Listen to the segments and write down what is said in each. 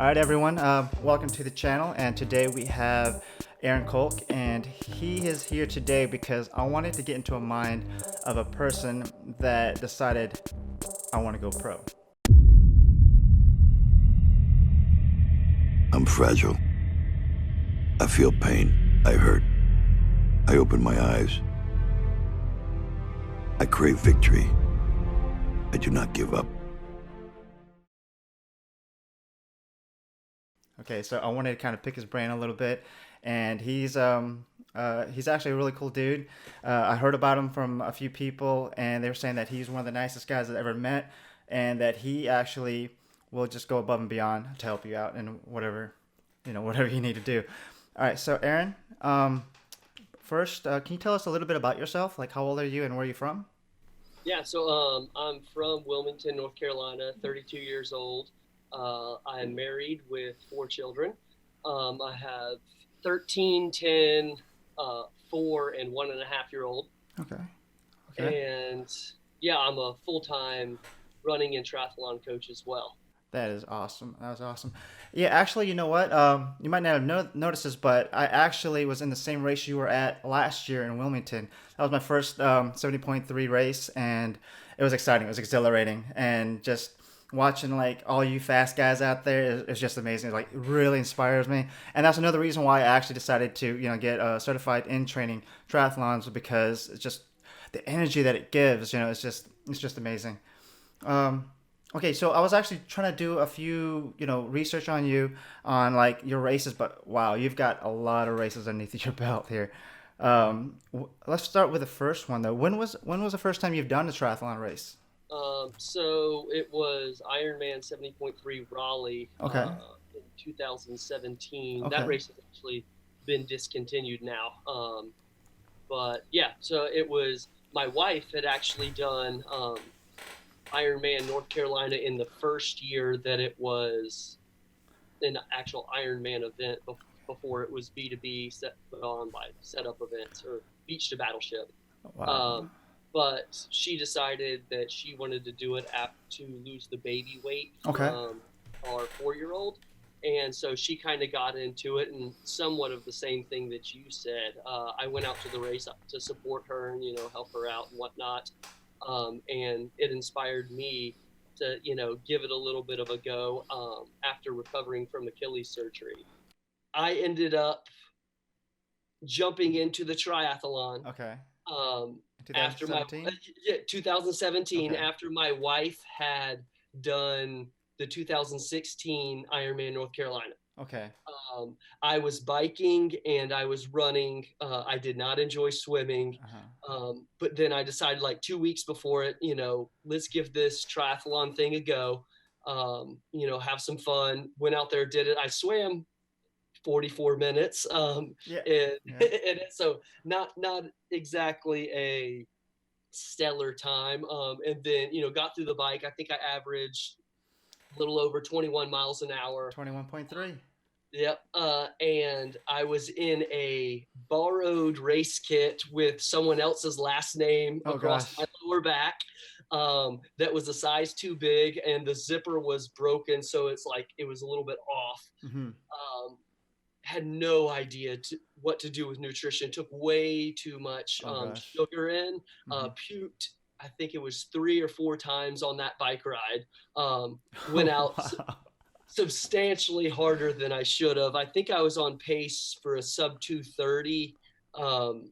All right, everyone. Welcome to the channel. And today we have Aaron Kolk, and he is here today because I wanted to get into a mind of a person that decided I want to go pro. I'm fragile. I feel pain. I hurt. I open my eyes. I crave victory. I do not give up. Okay, so I wanted to kind of pick his brain a little bit, and he's actually a really cool dude. I heard about him from a few people, and they were saying that he's one of the nicest guys I've ever met, and that he actually will just go above and beyond to help you out in whatever, whatever you need to do. All right, so Aaron, first, can you tell us a little bit about yourself? Like, how old are you and where are you from? Yeah, so I'm from Wilmington, North Carolina, 32 years old. I'm married with 4 children. I have 13, 10, 4, and 1.5 year old. Okay. Okay. And yeah, I'm a full-time running and triathlon coach as well. That is awesome. That was awesome. Yeah, actually, you know what? You might not have noticed this, but I actually was in the same race you were at last year in Wilmington. That was my first 70.3 race, and it was exciting. It was exhilarating, and just watching like all you fast guys out there is just amazing. It, like, really inspires me, and that's another reason why I actually decided to get certified in training triathlons, because it's just the energy that it gives. It's just amazing. Um, Okay, so I was actually trying to do a few, research on you, on like your races, but wow, you've got a lot of races underneath your belt here. Let's start with the first one though. When was the first time you've done a triathlon race? So it was Ironman 70.3 Raleigh Okay, in 2017. That okay, race has actually been discontinued now. But yeah, so it was my wife had actually done Ironman North Carolina in the first year that it was an actual Ironman event before it was B2B set on by setup events or beach to battleship. wow, Um, but she decided that she wanted to do it to lose the baby weight okay, from our 4 year old. And so she kind of got into it, and somewhat of the same thing that you said. I went out to the race to support her and, help her out and whatnot. And it inspired me to, give it a little bit of a go after recovering from Achilles surgery. I ended up jumping into the triathlon okay. um, In after my 2017. yeah, 2017, Okay, after my wife had done the 2016 Ironman North Carolina. okay. Um, I was biking and I was running. I did not enjoy swimming. Uh-huh. But then I decided like 2 weeks before it, let's give this triathlon thing a go, have some fun. Went out there, did it. I swam 44 minutes. Yeah, And, yeah. and so not exactly a stellar time. And then, got through the bike. I think I averaged a little over 21 miles an hour. 21.3. Yep. And I was in a borrowed race kit with someone else's last name Oh across gosh. my lower back. That was a size too big, and the zipper was broken, so it's like it was a little bit off. Mm-hmm. Um, had no idea what to do with nutrition. Took way too much Oh gosh. sugar in. Mm-hmm. Puked. I think it was 3 or 4 times on that bike ride. Went Oh out wow. substantially harder than I should have. I think I was on pace for a sub 230 um,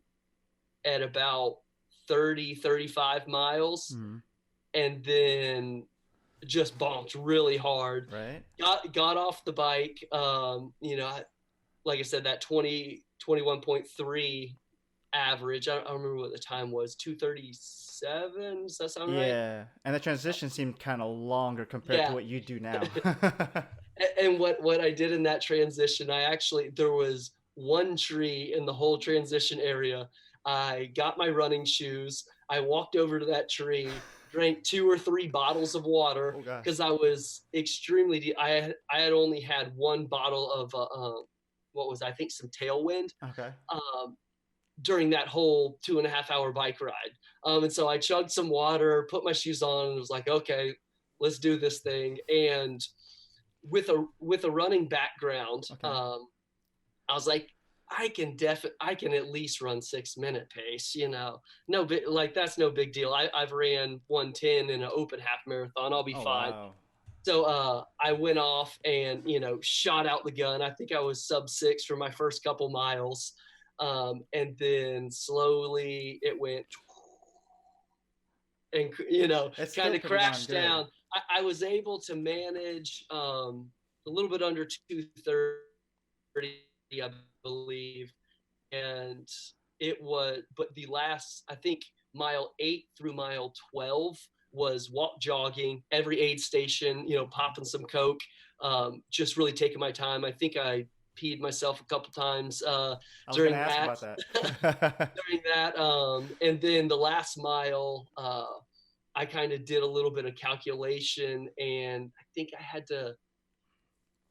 at about 30, 35 miles, Mm-hmm. and then just bonked really hard. Right. Got off the bike, like I said, that 21.3 average. I don't remember what the time was, 237. Does that sound right? Yeah, and the transition seemed kind of longer compared to Yeah. what you do now. And what I did in that transition, there was one tree in the whole transition area. I got my running shoes. I walked over to that tree, drank 2 or 3 bottles of water Oh gosh. because I was extremely. I had only had one bottle of what was, I think, some Tailwind Okay. um, during that whole 2.5 hour bike ride. And so I chugged some water, put my shoes on, and was like, okay, let's do this thing. And with a running background, Okay. I was like, I can at least run 6 minute pace, no, like that's no big deal. I've ran 110 in an open half marathon. I'll be Oh fine. wow. So I went off and, shot out the gun. I think I was sub 6 for my first couple miles. And then slowly it went and, It's kind still of pretty darn crashed good. down. I was able to manage a little bit under 230, I believe. And it was, but the last, I think, mile 8 through mile 12 was walk jogging, every aid station, popping some Coke, just really taking my time. I think I peed myself a couple times I was gonna during ask that. about that. During that, and then the last mile, I kind of did a little bit of calculation, and I think I had to,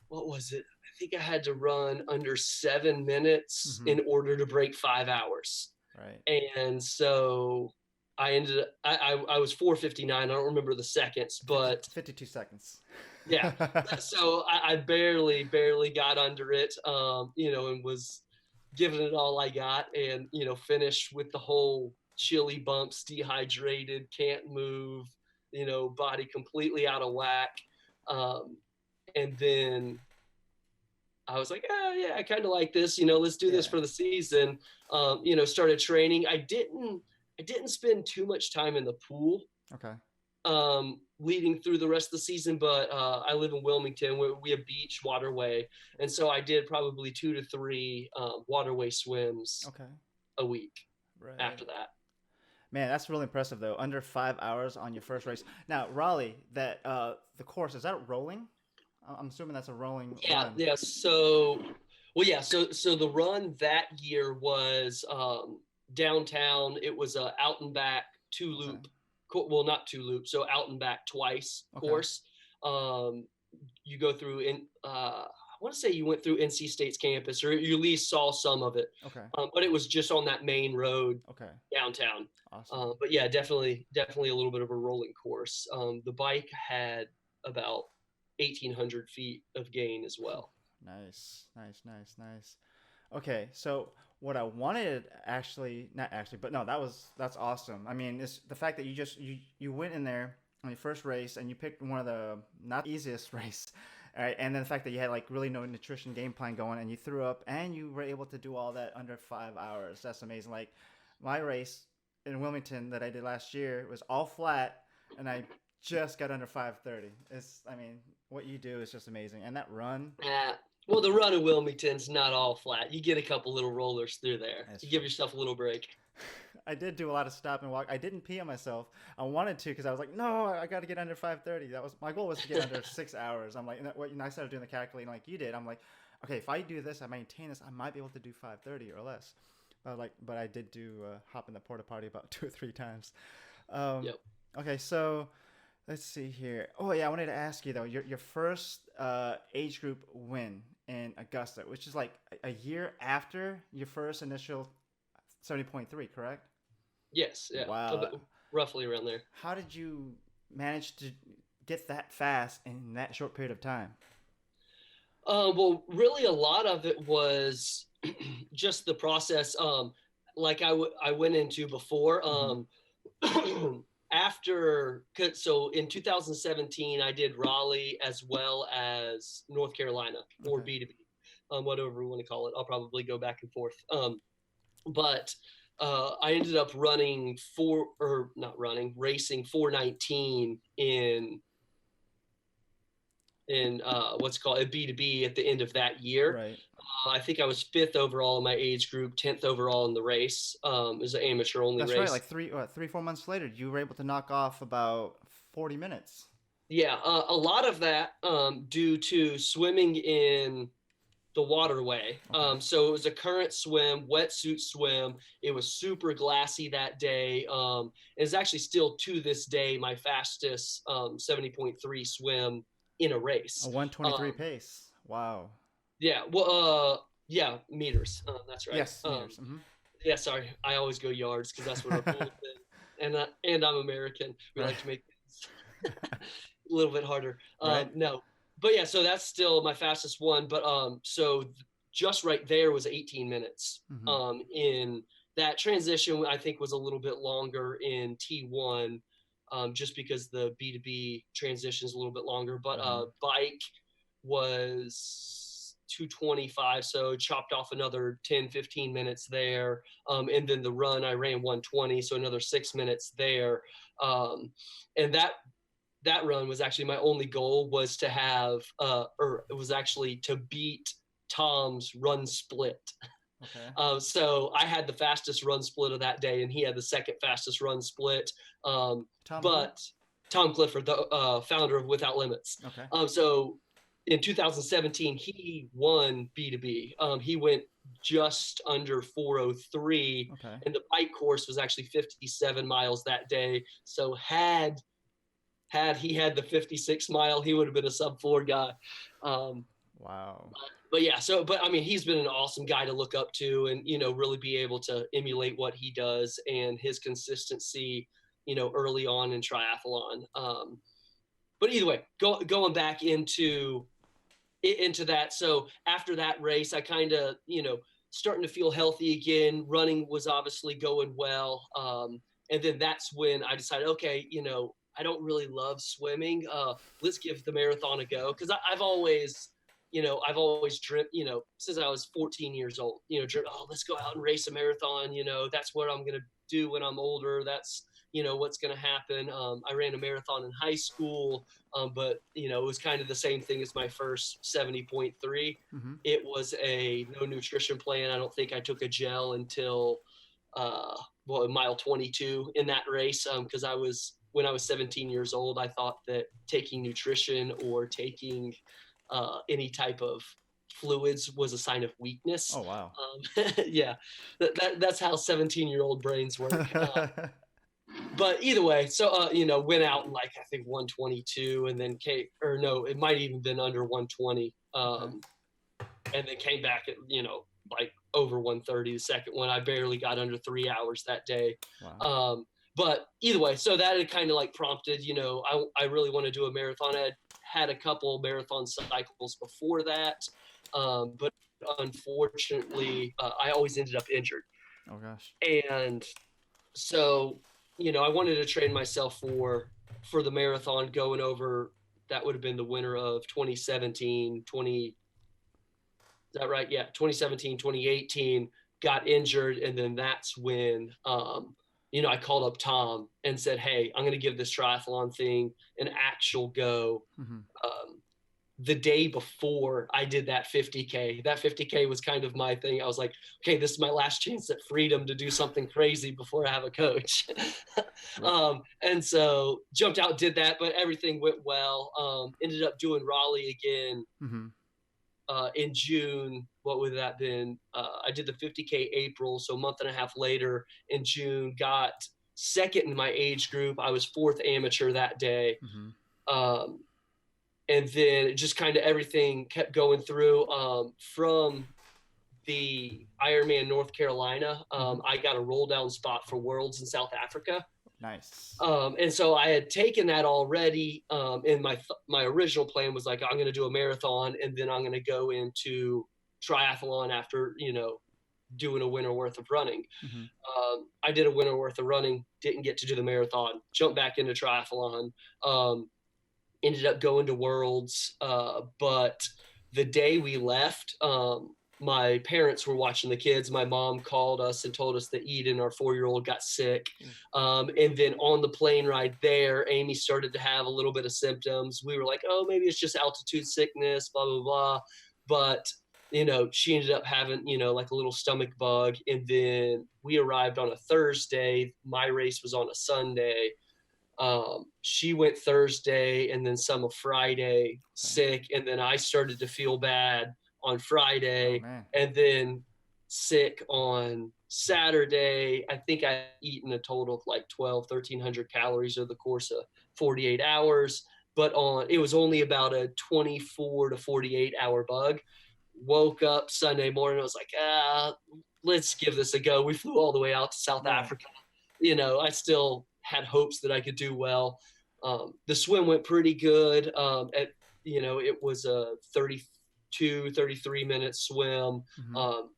what was it? I think I had to run under 7 minutes Hmm. in order to break 5 hours. Right. And so I ended up, I was 4:59. I don't remember the seconds, 50, but 52 seconds. yeah. So I barely got under it, and was giving it all I got, and, finished with the whole chilly bumps, dehydrated, can't move, body completely out of whack. Um, and then I was like, yeah, I kind of like this, let's do this Yeah. for the season. Started training. I didn't spend too much time in the pool Okay. leading through the rest of the season, but I live in Wilmington where we have beach waterway. And so I did probably 2 to 3 waterway swims Okay. a week Right. after that. Man, that's really impressive though. Under 5 hours on your first race. Now, Raleigh, that the course, is that rolling? I'm assuming that's a rolling Yeah, run. yeah. So, well, yeah. So the run that year was downtown. It was a out and back two Okay. loop. Well, not two loop. So out and back twice Okay. course. Um, you go through in. I want to say you went through NC State's campus, or you at least saw some of it. Okay. But it was just on that main road Okay. downtown. Awesome. But yeah, definitely a little bit of a rolling course. The bike had about 1,800 feet of gain as well. Nice. Nice. Nice. Nice. Okay, so what I wanted actually, not actually, but no, that's awesome. I mean, it's the fact that you went in there on your first race and you picked one of the not the easiest race, all right, and then the fact that you had like really no nutrition game plan going and you threw up and you were able to do all that under 5 hours. That's amazing. Like my race in Wilmington that I did last year was all flat and I just got under 5:30. I mean, what you do is just amazing. And that run, Uh, well, the run of Wilmington's not all flat. You get a couple little rollers through there. that's You give true. yourself a little break. I did do a lot of stop and walk. I didn't pee on myself. I wanted to because I was like, no, I got to get under 5:30. That was my goal was to get under 6 hours. I'm like, I started doing the calculating like you did. I'm like, okay, if I do this, I maintain this, I might be able to do 5:30 or less. But I did do hop in the porta potty about 2 or 3 times. Um, Yep. okay, so let's see here. Oh yeah, I wanted to ask you though, your first age group win in Augusta, which is like a year after your first initial 70.3, correct? Yes. Yeah. Wow. Roughly around there. How did you manage to get that fast in that short period of time? Well, really, a lot of it was just the process. Like I went into before. Hmm. After, so in 2017, I did Raleigh as well as North Carolina, or Okay. B2B, whatever we want to call it. I'll probably go back and forth. But I ended up racing 419 in what's called a B2B at the end of that year. Right. I think I was fifth overall in my age group, 10th overall in the race. It was an amateur only That's right. race. Like 4 months later, you were able to knock off about 40 minutes. Yeah, a lot of that due to swimming in the waterway. Okay. So it was a current swim, wetsuit swim. It was super glassy that day. It's actually still to this day my fastest 70.3 swim in a A race. 123 Um, pace. Wow. yeah, well, yeah, meters. That's right. Yes, meters. Hmm. Yeah, sorry, I always go yards because that's what our pool is. And I'm American. We Right. like to make things a little bit harder. Right. No. but yeah, so that's still my fastest one. But so just right there was 18 minutes. Mm-hmm. In that transition, I think was a little bit longer in T1, just because the B2B transition is a little bit longer. But Mm-hmm. bike was 225, so chopped off another 10, 15 minutes there. And then the run, I ran 120, so another 6 minutes there. And that run was actually my only goal, was to have, or it was actually to beat Tom's run split. Okay. So I had the fastest run split of that day, and he had the second fastest run split. Tom who? But Tom Clifford, the founder of Without Limits. Okay. So in 2017, he won B2B. He went just under 403, Okay. and the bike course was actually 57 miles that day. So had he had the 56 mile, he would have been a sub 4 guy. Wow. But yeah, so, but I mean, he's been an awesome guy to look up to, and, really be able to emulate what he does and his consistency, early on in triathlon. But either way, going back into that. So after that race, I kind of, starting to feel healthy again. Running was obviously going well. And then that's when I decided, okay, I don't really love swimming. Let's give the marathon a go. Cause I've always dreamt, since I was 14 years old, dreamt, oh, let's go out and race a marathon. That's what I'm going to do when I'm older. That's, what's going to happen. I ran a marathon in high school, but, it was kind of the same thing as my first 70.3. Mm-hmm. It was a no nutrition plan. I don't think I took a gel until, mile 22 in that race. Cause when I was 17 years old, I thought that taking nutrition or taking any type of fluids was a sign of weakness. Oh wow. Yeah, that's how 17-year-old brains work. But either way, so went out in I think 122, and then it might even been under 120, and then came back at over 130 the second one. I barely got under 3 hours that day. Wow. But either way, so that had kind of prompted, I really want to do a marathon. I had a couple marathon cycles before that, but unfortunately, I always ended up injured. Oh gosh. And so, I wanted to train myself for the marathon going over. That would have been the winter of 2017, is that right? Yeah, 2017, 2018, got injured, and then that's when I called up Tom and said, hey, I'm going to give this triathlon thing an actual go. Mm-hmm. The day before I did that 50K, was kind of my thing. I was like, okay, this is my last chance at freedom to do something crazy before I have a coach. And so jumped out, did that, but everything went well. Ended up doing Raleigh again. Mm-hmm. In June. What would that have been? I did the 50K April, so a month and a half later in June, got second in my age group. I was fourth amateur that day. Mm-hmm. And then just kind of everything kept going through. From the Ironman North Carolina, I got a roll down spot for Worlds in South Africa. Nice. And so I had taken that already. And my original plan was I'm going to do a marathon, and then I'm going to go into triathlon after, doing a winter worth of running. Mm-hmm. I did a winter worth of running, didn't get to do the marathon, jumped back into triathlon, ended up going to Worlds. But the day we left, my parents were watching the kids. My mom called us and told us that Eden, our 4-year-old, got sick. And then on the plane ride there, Amy started to have a little bit of symptoms. We were like, oh, maybe it's just altitude sickness, blah, blah, blah. But, she ended up having, a little stomach bug. And then we arrived on a Thursday. My race was on a Sunday. She went Thursday and then some of Friday sick. And then I started to feel bad on Friday, and then sick on Saturday. I think I eaten a total of 1,300 calories over the course of 48 hours, but it was only about a 24 to 48 hour bug. Woke up Sunday morning. I was like, let's give this a go. We flew all the way out to South Africa. I still had hopes that I could do well. The swim went pretty good. it was a 32, 33-minute swim. Hmm. Um,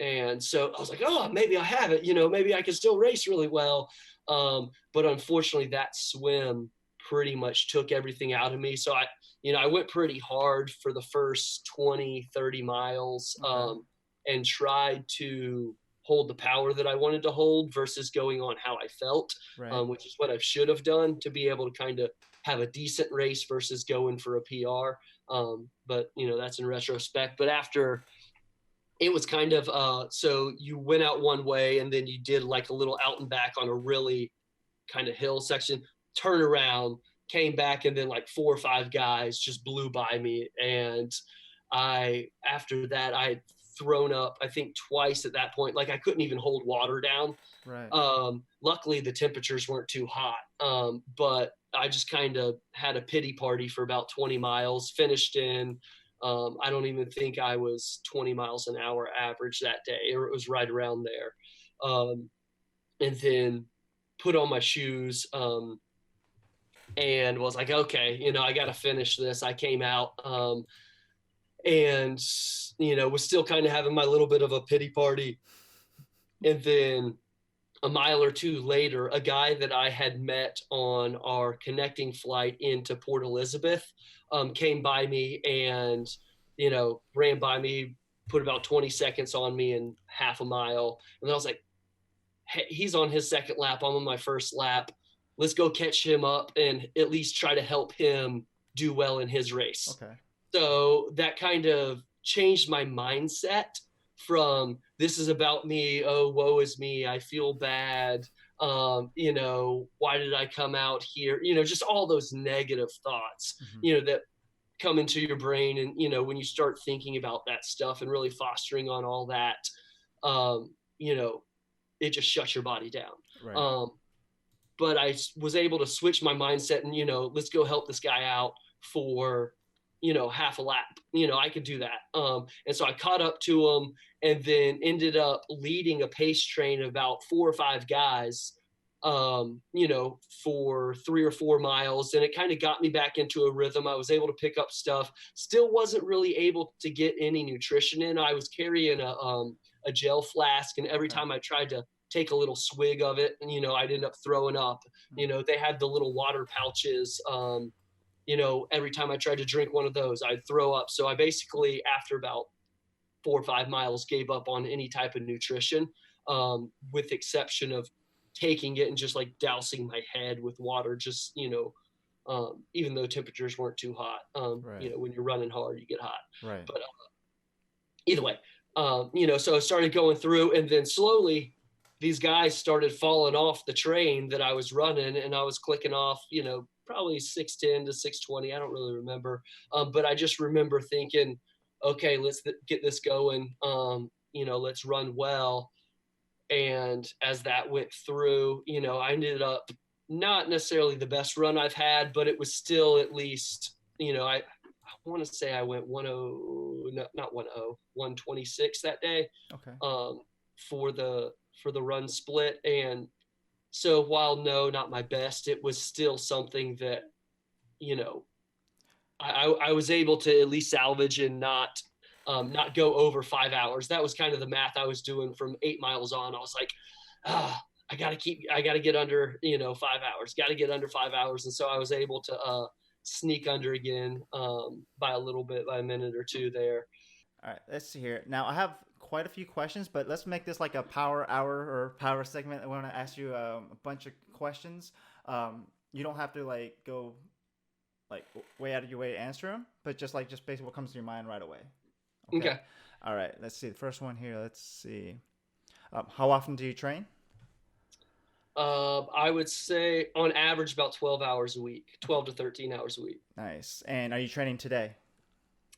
and so I was like, oh, maybe I have it, maybe I can still race really well. But unfortunately that swim pretty much took everything out of me. So I went pretty hard for the first 20, 30 miles, Okay. and tried to hold the power that I wanted to hold versus going on how I felt, Right. which is what I should have done to be able to kind of have a decent race versus going for a PR. But that's in retrospect. But after, it was kind of so you went out one way and then you did like a little out and back on a really kind of hill section, turn around, came back, and then like 4 or 5 guys just blew by me. And after that, I had thrown up, I think twice at that point. Like I couldn't even hold water down. Right. Luckily the temperatures weren't too hot. But I just kind of had a pity party for about 20 miles, finished in, I don't even think I was 20 miles an hour average that day, or it was right around there. And then put on my shoes, and was like, okay, I got to finish this. I came out, and, was still kind of having my little bit of a pity party. And then a mile or two later, a guy that I had met on our connecting flight into Port Elizabeth came by me and, ran by me, put about 20 seconds on me in half a mile. And I was like, hey, he's on his second lap. I'm on my first lap. Let's go catch him up and at least try to help him do well in his race. Okay. So that kind of changed my mindset from this is about me. Oh, woe is me. I feel bad. Why did I come out here? Just all those negative thoughts, Hmm. that come into your brain. And, when you start thinking about that stuff and really fostering on all that, um, you know, it just shuts your body down. Right. But I was able to switch my mindset and, let's go help this guy out for, half a lap. I could do that. And so I caught up to him and then ended up leading a pace train of about 4 or 5 guys, for 3 or 4 miles. And it kind of got me back into a rhythm. I was able to pick up stuff, still wasn't really able to get any nutrition in. I was carrying a gel flask, and every Okay. time I tried to take a little swig of it, and I'd end up throwing up. They had the little water pouches. Every time I tried to drink one of those, I'd throw up. So I basically, after about 4 or 5 miles, gave up on any type of nutrition, with the exception of taking it and just like dousing my head with water, just, even though temperatures weren't too hot. Right. When you're running hard, you get hot. Right. But either way, so I started going through, and then slowly these guys started falling off the train that I was running, and I was clicking off, probably 6:10 to 6:20. I don't really remember. But I just remember thinking, okay, let's get this going. Let's run well. And as that went through, I ended up not necessarily the best run I've had, but it was still at least, I want to say I went 10, no, not 10, 126 that day, Okay. for the run split. And so while no, not my best, it was still something that, I was able to at least salvage and not go over 5 hours. That was kind of the math I was doing from 8 miles on. I was like, I got to get under, 5 hours, got to get under 5 hours. And so I was able to sneak under again, by a little bit, by a minute or two there. All right, let's see here. Now I have quite a few questions, but let's make this like a power hour or power segment. I want to ask you a bunch of questions. You don't have to like go like way out of your way to answer them, but just basically what comes to your mind right away. Okay. All right. Let's see. The first one here. Let's see. How often do you train? I would say on average about 12 hours a week, 12 to 13 hours a week. Nice. And are you training today?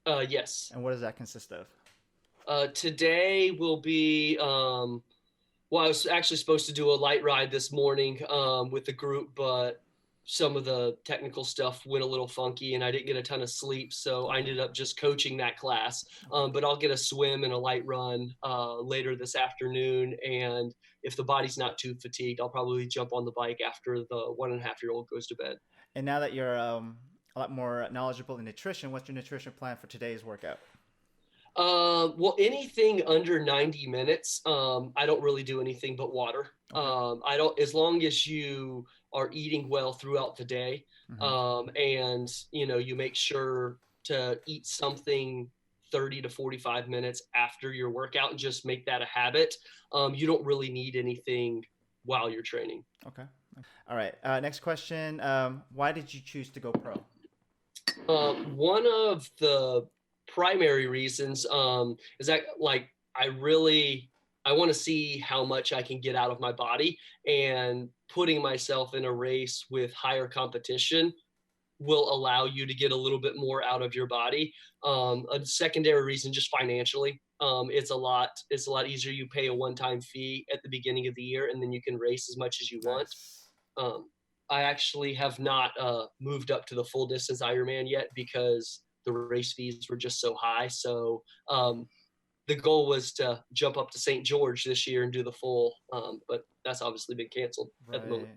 Yes. And what does that consist of? Today will be, well, I was actually supposed to do a light ride this morning, with the group, but some of the technical stuff went a little funky and I didn't get a ton of sleep. So I ended up just coaching that class. But I'll get a swim and a light run, later this afternoon. And if the body's not too fatigued, I'll probably jump on the bike after the 1.5-year-old goes to bed. And now that you're a lot more knowledgeable in nutrition. What's your nutrition plan for today's workout? Well, anything under 90 minutes, I don't really do anything but water. Okay. I don't, as long as you are eating well throughout the day, Hmm. and you make sure to eat something 30 to 45 minutes after your workout and just make that a habit. You don't really need anything while you're training. Okay. All right. Next question. Why did you choose to go pro? One of the primary reasons is that like I want to see how much I can get out of my body, and putting myself in a race with higher competition will allow you to get a little bit more out of your body. A secondary reason, just financially, it's a lot easier. You pay a one-time fee at the beginning of the year, and then you can race as much as you want. Nice. Um, I actually have not moved up to the full distance Ironman yet because the race fees were just so high. So the goal was to jump up to St. George this year and do the full, but that's obviously been canceled at the moment.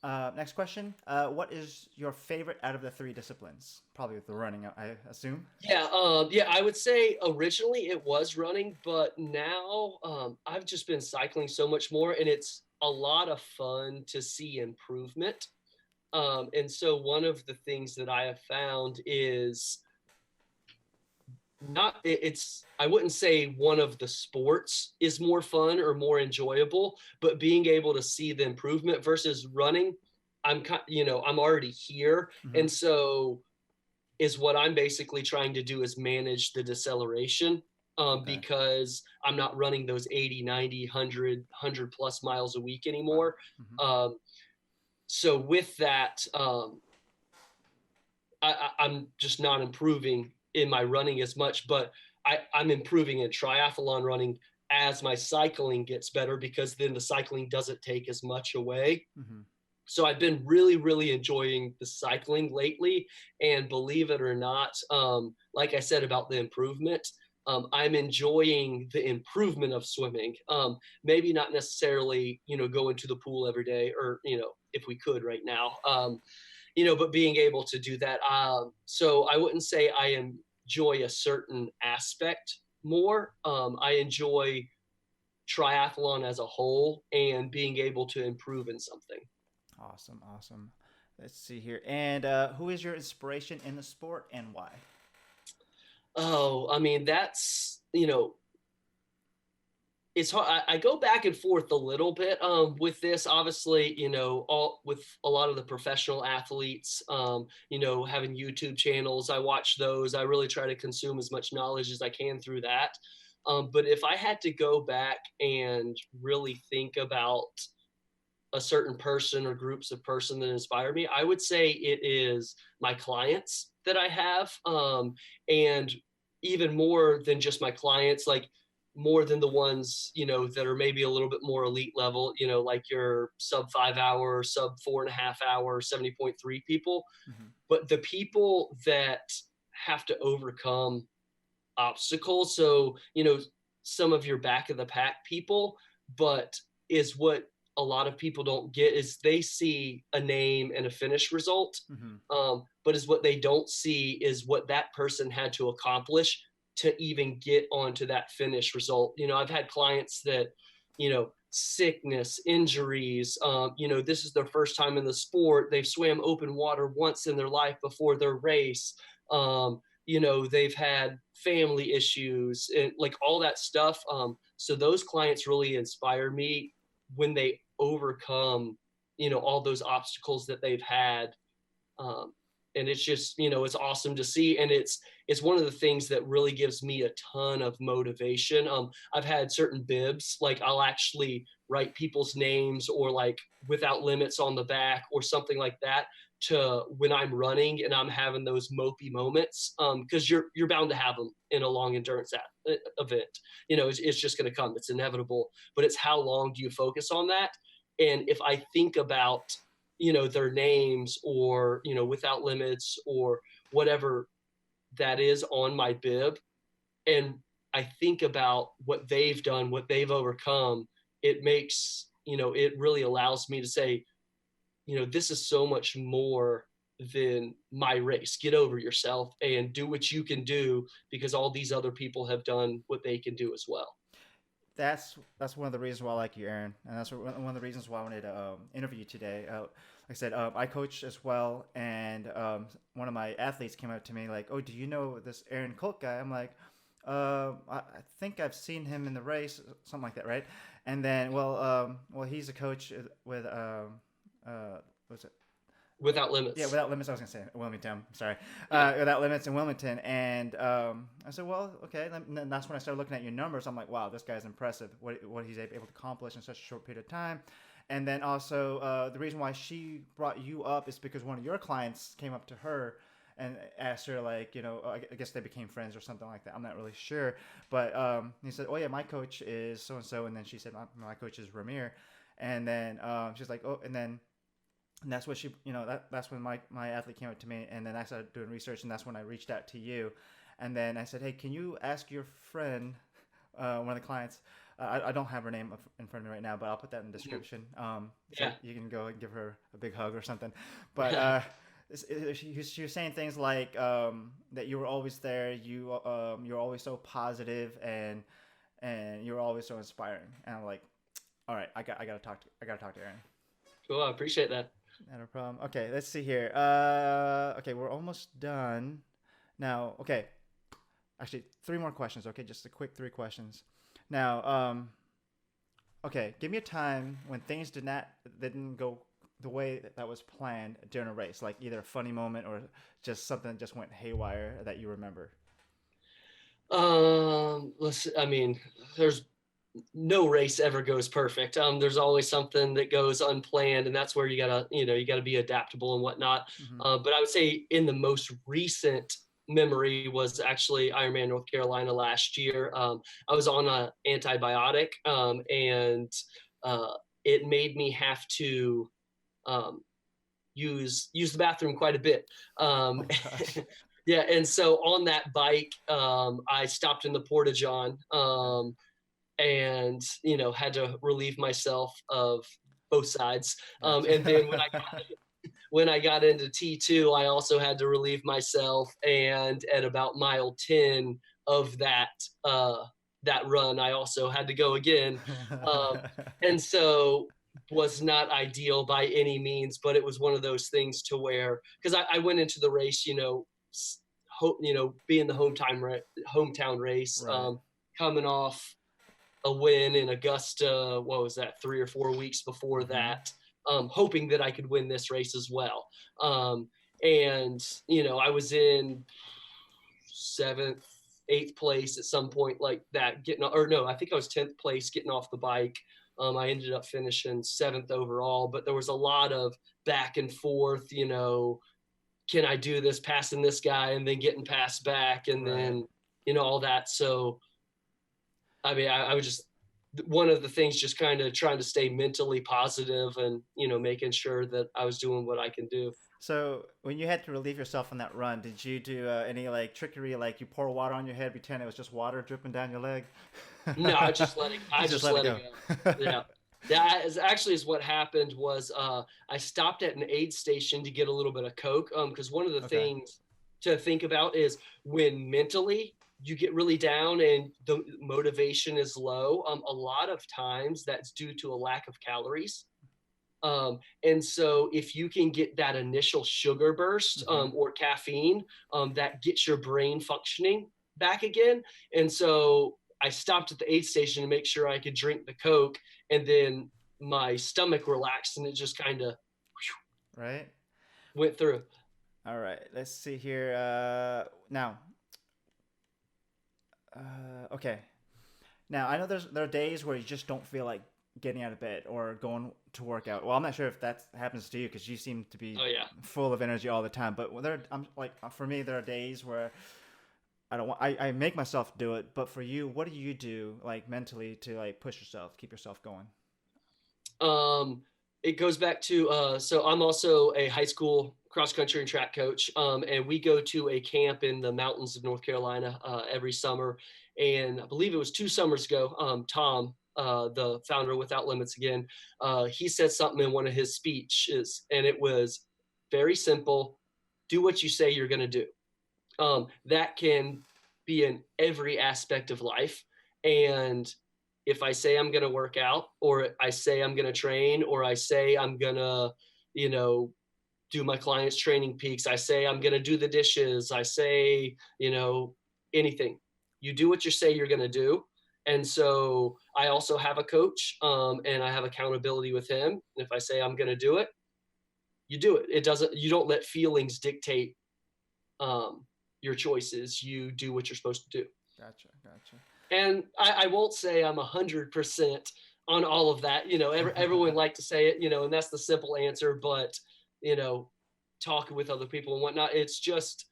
Right. Next question. What is your favorite out of the three disciplines? Probably with the running, I assume. Yeah, I would say originally it was running, but now I've just been cycling so much more, and it's a lot of fun to see improvement. And so one of the things that I have found is not it's I wouldn't say one of the sports is more fun or more enjoyable, but being able to see the improvement versus running, I'm already here, Hmm. and so is what I'm basically trying to do is manage the deceleration, Okay. because I'm not running those 80, 90, 100 plus miles a week Wow. anymore. Hmm. Um, so with that, I'm just not improving in my running as much, but I'm improving in triathlon running as my cycling gets better, because then the cycling doesn't take as much away. Hmm. So I've been really, really enjoying the cycling lately. And believe it or not, like I said about the improvement, I'm enjoying the improvement of swimming. Maybe not necessarily, going to the pool every day, or, if we could right now, but being able to do that. So I wouldn't say I enjoy a certain aspect more. I enjoy triathlon as a whole and being able to improve in something. Awesome. Awesome. Let's see here. And who is your inspiration in the sport and why? Oh, I mean, it's hard. I go back and forth a little bit with this. Obviously, all with a lot of the professional athletes, having YouTube channels. I watch those. I really try to consume as much knowledge as I can through that. But if I had to go back and really think about a certain person or groups of person that inspire me, I would say it is my clients that I have. And even more than just my clients, like more than the ones, that are maybe a little bit more elite level, like your sub 5 hour, sub 4.5 hour, 70.3 people. Hmm. But the people that have to overcome obstacles. So, some of your back of the pack people, but is what a lot of people don't get is they see a name and a finish result. Hmm. But is what they don't see is what that person had to accomplish to even get onto that finish result. I've had clients that, sickness, injuries, this is their first time in the sport. They've swam open water once in their life before their race. They've had family issues and like all that stuff. So those clients really inspire me when they overcome, all those obstacles that they've had. Um, and it's just, it's awesome to see. And it's one of the things that really gives me a ton of motivation. I've had certain bibs, like I'll actually write people's names or like without limits on the back or something like that, to when I'm running and I'm having those mopey moments. Cause you're bound to have them in a long endurance event. It's just going to come. It's inevitable, but it's how long do you focus on that? And if I think about, their names or, without limits or whatever that is on my bib, and I think about what they've done, what they've overcome, it makes, it really allows me to say, this is so much more than my race. Get over yourself and do what you can do, because all these other people have done what they can do as well. That's one of the reasons why I like you, Aaron, and that's one of the reasons why I wanted to interview you today. Like I said, I coach as well, and one of my athletes came up to me like, "Oh, do you know this Aaron Kolk guy?" I'm like, I think I've seen him in the race, something like that, right? And then, well, he's a coach with what's it? Without Yeah, Limits. Without Limits. I was gonna say Wilmington. Sorry, Without Limits in Wilmington, and I said, well, okay. And that's when I started looking at your numbers. I'm like, wow, this guy's impressive. What he's able to accomplish in such a short period of time. And then also the reason why she brought you up is because one of your clients came up to her and asked her, like, I guess they became friends or something like that. I'm not really sure, but he said, oh yeah, my coach is so and so, and then she said, my coach is Ramir, and then she's like, oh, and then. And that's what she, that's when my athlete came up to me, and then I started doing research, and that's when I reached out to you, and then I said, hey, can you ask your friend, one of the clients, I don't have her name in front of me right now, but I'll put that in the description, so you can go and give her a big hug or something, but she was saying things like that you were always there, you're always so positive, and you're always so inspiring, and I'm like, all right, I gotta talk to Aaron. Cool. I appreciate that. Not a problem. Okay, let's see here. Okay, we're almost done. Now, okay. Actually, three more questions, okay? Just a quick three questions. Now, okay, give me a time when things didn't go the way that was planned during a race, like either a funny moment or just something that just went haywire that you remember. I mean, there's no race ever goes perfect. There's always something that goes unplanned, and that's where you gotta be adaptable and whatnot. Mm-hmm. But I would say in the most recent memory was actually Ironman North Carolina last year. I was on an antibiotic, and it made me have to use the bathroom quite a bit. Oh gosh. Yeah, and so on that bike, I stopped in the porta john. And had to relieve myself of both sides. And then when I got into T2, I also had to relieve myself. And at about mile 10 of that run, I also had to go again. And so was not ideal by any means, but it was one of those things to where, because I went into the race, being the hometown race, Right. coming off a win in Augusta, what was that, 3 or 4 weeks before that, hoping that I could win this race as well. And I was in 7th, 8th place at some point like that, I think I was 10th place getting off the bike. I ended up finishing 7th overall, but there was a lot of back and forth, can I do this, passing this guy and then getting passed back, and then, all that. So, I mean, I was just, one of the things, just kind of trying to stay mentally positive and, making sure that I was doing what I can do. So when you had to relieve yourself on that run, did you do any like trickery, like you pour water on your head, pretend it was just water dripping down your leg? No, I just let it go. Yeah. That is what happened was I stopped at an aid station to get a little bit of Coke. Because one of the things to think about is when mentally you get really down and the motivation is low, a lot of times that's due to a lack of calories. And so if you can get that initial sugar burst or caffeine, that gets your brain functioning back again. And so I stopped at the aid station to make sure I could drink the Coke, and then my stomach relaxed and it just kind of went through. All right, let's see here. Now, okay. Now I know there are days where you just don't feel like getting out of bed or going to work out. Well, I'm not sure if that happens to you because you seem to be full of energy all the time. But for me, there are days where I don't want. I make myself do it. But for you, what do you do like mentally to like push yourself, keep yourself going? It goes back to so I'm also a high school cross country and track coach, and we go to a camp in the mountains of North Carolina every summer. And I believe it was 2 summers ago. Tom, the founder of Without Limits again, he said something in one of his speeches, and it was very simple: do what you say you're going to do. That can be in every aspect of life. And if I say I'm going to work out, or I say I'm going to train, or I say I'm going to, do my clients' training peaks, I say I'm going to do the dishes, I say, anything, you do what you say you're going to do. And so I also have a coach, and I have accountability with him. And if I say I'm going to do it, you do it. You don't let feelings dictate your choices. You do what you're supposed to do. Gotcha. And I won't say I'm 100% on all of that. Everyone like to say it, and that's the simple answer. But, talking with other people and whatnot, it's just,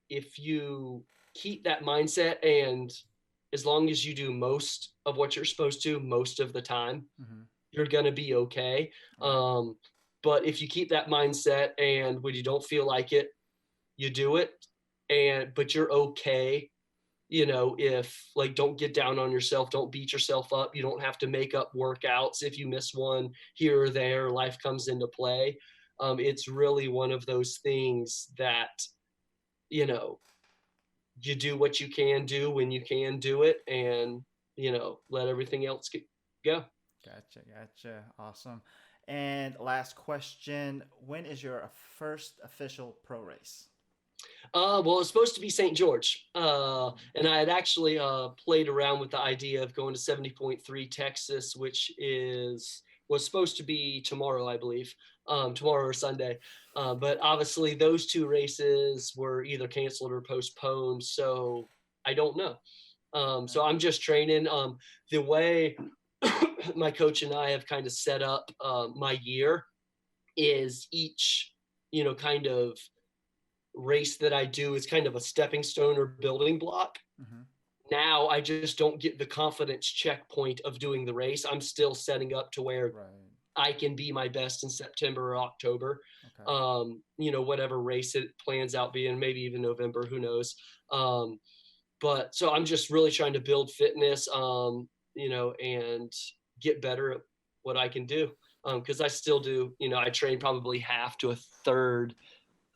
if you keep that mindset, and as long as you do most of what you're supposed to most of the time, you're going to be okay. But if you keep that mindset, and when you don't feel like it, you do it, but you're okay. If don't get down on yourself, don't beat yourself up. You don't have to make up workouts if you miss one here or there. Life comes into play. It's really one of those things that, you do what you can do when you can do it, and, let everything else go. Gotcha. Awesome. And last question, when is your first official pro race? Well, it's supposed to be St. George. And I had actually played around with the idea of going to 70.3 Texas, which was supposed to be tomorrow, I believe, tomorrow or Sunday. But obviously those two races were either canceled or postponed. So I don't know. So I'm just training. The way my coach and I have kind of set up my year is each, kind of race that I do is kind of a stepping stone or building block. Now I just don't get the confidence checkpoint of doing the race. I'm still setting up to where I can be my best in September or October. Whatever race it plans out being, maybe even November, who knows. But so I'm just really trying to build fitness, and get better at what I can do. Cause I still do, I train probably half to a third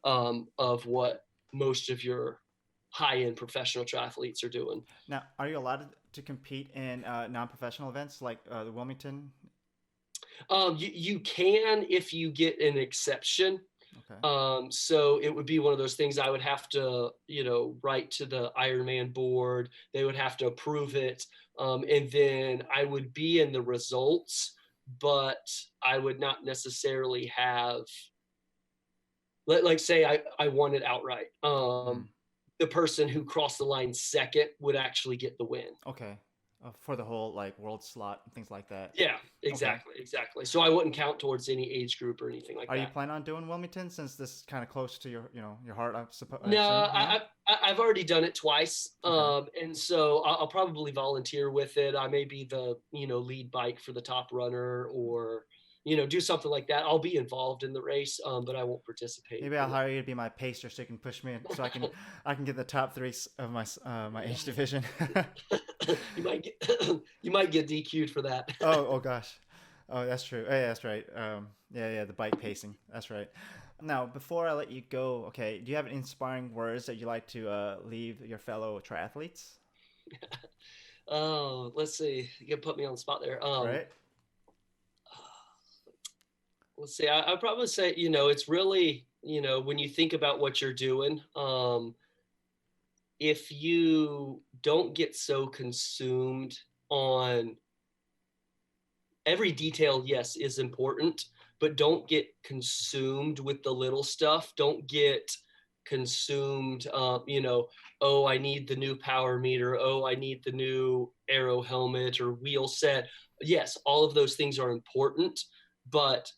of what most of your high-end professional triathletes are doing. Now, are you allowed to compete in non-professional events like the Wilmington? You can if you get an exception. Okay. So it would be one of those things I would have to, write to the Ironman board. They would have to approve it. And then I would be in the results, but I would not necessarily have, say I won it outright. The person who crossed the line second would actually get the win. Okay. For the whole world slot and things like that. Yeah, exactly. Okay. Exactly. So I wouldn't count towards any age group or anything like that. Are you planning on doing Wilmington since this is kind of close to your heart, I suppose? No, I've already done it twice. Okay. And so I'll probably volunteer with it. I may be the, lead bike for the top runner, or, do something like that. I'll be involved in the race, but I won't participate. Maybe I'll hire you to be my pacer so you can push me in, so I can get the top three of my age division. You might get DQ'd for that. Oh gosh. Oh, that's true. Oh, yeah, that's right. The bike pacing. That's right. Now, before I let you go, okay, do you have any inspiring words that you like to leave your fellow triathletes? Oh, let's see. You can put me on the spot there. Right. Let's see. I'd probably say, it's really, when you think about what you're doing, if you don't get so consumed on every detail, yes, is important, but don't get consumed with the little stuff. Don't get consumed, oh, I need the new power meter. Oh, I need the new aero helmet or wheel set. Yes, all of those things are important, but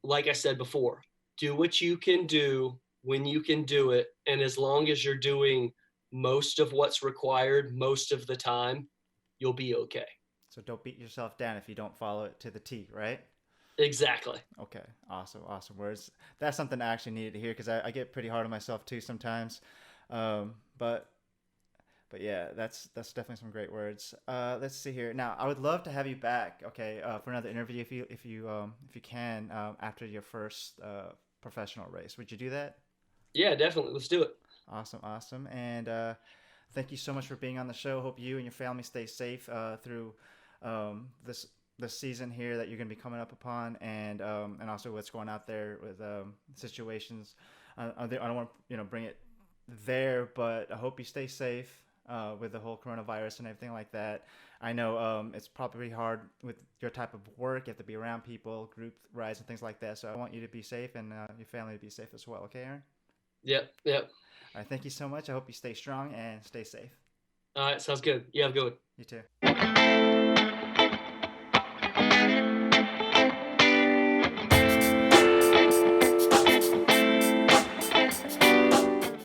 like I said before, do what you can do when you can do it. And as long as you're doing most of what's required most of the time, you'll be okay. So don't beat yourself down if you don't follow it to the T, right? Exactly. Okay, awesome words. That's something I actually needed to hear because I get pretty hard on myself too sometimes. But yeah, that's definitely some great words. Let's see here. Now, I would love to have you back, okay, for another interview if you can after your first professional race. Would you do that? Yeah, definitely. Let's do it. Awesome. And thank you so much for being on the show. Hope you and your family stay safe through this season here that you're going to be coming up upon, and also what's going out there with situations. I don't want to bring it there, but I hope you stay safe with the whole coronavirus and everything like that. I know it's probably hard with your type of work. You have to be around people, group rides, and things like that. So I want you to be safe and your family to be safe as well. Okay, Aaron? Yep. All right, thank you so much. I hope you stay strong and stay safe. All right, sounds good. You have a good one. You too.